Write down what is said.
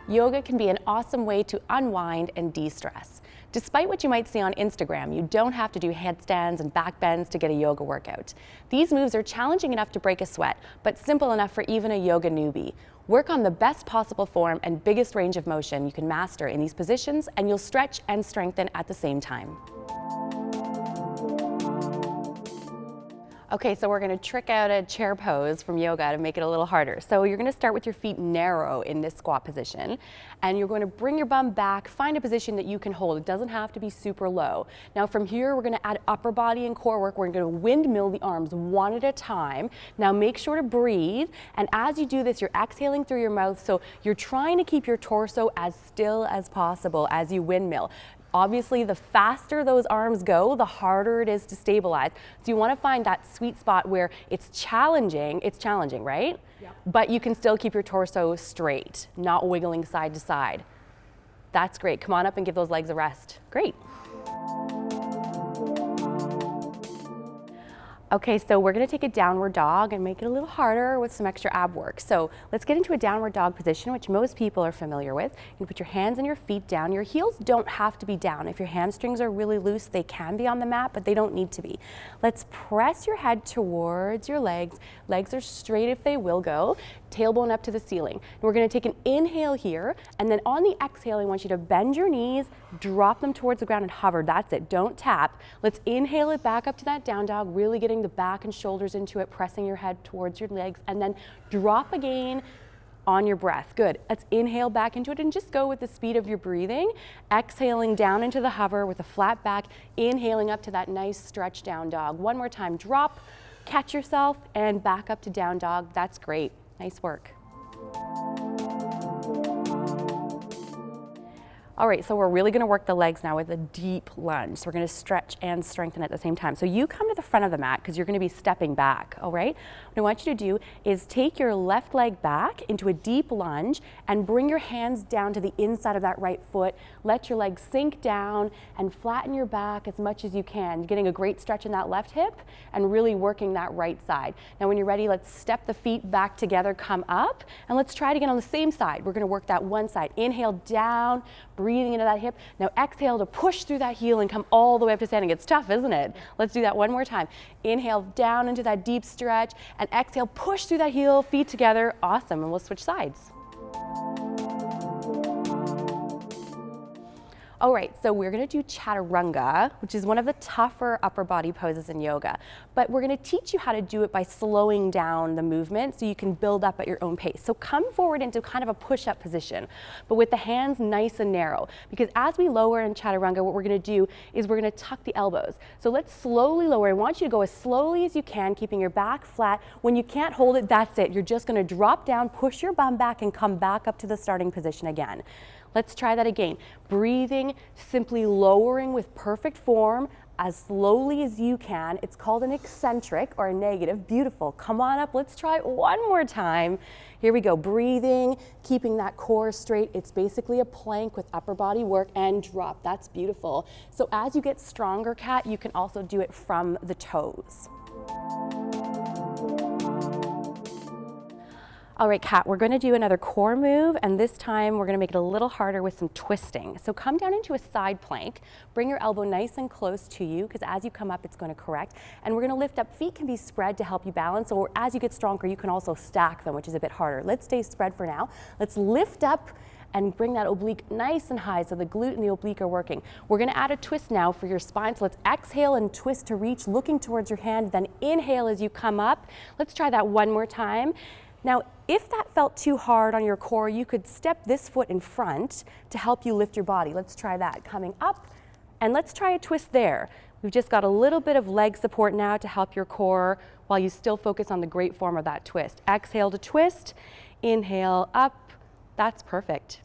yoga can be an awesome way to unwind and de-stress. Despite what you might see on Instagram, you don't have to do headstands and back bends to get a yoga workout. These moves are challenging enough to break a sweat, but simple enough for even a yoga newbie. Work on the best possible form and biggest range of motion you can master in these positions, and you'll stretch and strengthen at the same time. Okay, so we're going to trick out a chair pose from yoga to make it a little harder. So you're going to start with your feet narrow in this squat position, and you're going to bring your bum back, find a position that you can hold. It doesn't have to be super low. Now from here, we're going to add upper body and core work. We're going to windmill the arms one at a time. Now make sure to breathe, and as you do this, you're exhaling through your mouth, so you're trying to keep your torso as still as possible as you windmill. Obviously, the faster those arms go, the harder it is to stabilize. So you want to find that sweet spot where it's challenging, right? Yep. But you can still keep your torso straight, not wiggling side to side. That's great. Come on up and give those legs a rest. Great. Okay, so we're going to take a downward dog and make it a little harder with some extra ab work. So let's get into a downward dog position, which most people are familiar with. You put your hands and your feet down. Your heels don't have to be down. If your hamstrings are really loose, they can be on the mat, but they don't need to be. Let's press your head towards your legs. Legs are straight if they will go. Tailbone up to the ceiling. And we're going to take an inhale here, and then on the exhale, I want you to bend your knees, drop them towards the ground and hover. That's it. Don't tap. Let's inhale it back up to that down dog, really getting the back and shoulders into it, pressing your head towards your legs, and then drop again on your breath. Good. Let's inhale back into it and just go with the speed of your breathing. Exhaling down into the hover with a flat back, inhaling up to that nice stretch down dog. One more time. Drop, catch yourself, and back up to down dog. That's great. Nice work. All right, so we're really going to work the legs now with a deep lunge. So we're going to stretch and strengthen at the same time. So you come to the front of the mat because you're going to be stepping back, all right? What I want you to do is take your left leg back into a deep lunge and bring your hands down to the inside of that right foot. Let your legs sink down and flatten your back as much as you can. You're getting a great stretch in that left hip and really working that right side. Now when you're ready, let's step the feet back together, come up, and let's try it again on the same side. We're going to work that one side. Inhale down, breathing into that hip. Now exhale to push through that heel and come all the way up to standing. It's tough, isn't it? Let's do that one more time. Inhale down into that deep stretch, and exhale, push through that heel, feet together. Awesome, and we'll switch sides. All right, so we're going to do Chaturanga, which is one of the tougher upper body poses in yoga. But we're going to teach you how to do it by slowing down the movement so you can build up at your own pace. So come forward into kind of a push-up position, but with the hands nice and narrow. Because as we lower in Chaturanga, what we're going to do is we're going to tuck the elbows. So let's slowly lower. I want you to go as slowly as you can, keeping your back flat. When you can't hold it, that's it. You're just going to drop down, push your bum back, and come back up to the starting position again. Let's try that again. Breathing, simply lowering with perfect form as slowly as you can. It's called an eccentric or a negative. Beautiful. Come on up. Let's try it one more time. Here we go. Breathing, keeping that core straight. It's basically a plank with upper body work, and drop. That's beautiful. So as you get stronger, Kat, you can also do it from the toes. All right, Kat, we're going to do another core move, and this time we're going to make it a little harder with some twisting. So come down into a side plank, bring your elbow nice and close to you, because as you come up, it's going to correct. And we're going to lift up. Feet can be spread to help you balance, or as you get stronger, you can also stack them, which is a bit harder. Let's stay spread for now. Let's lift up and bring that oblique nice and high so the glute and the oblique are working. We're going to add a twist now for your spine. So let's exhale and twist to reach, looking towards your hand, then inhale as you come up. Let's try that one more time. Now, if that felt too hard on your core, you could step this foot in front to help you lift your body. Let's try that. Coming up, and let's try a twist there. We've just got a little bit of leg support now to help your core while you still focus on the great form of that twist. Exhale to twist, inhale up. That's perfect.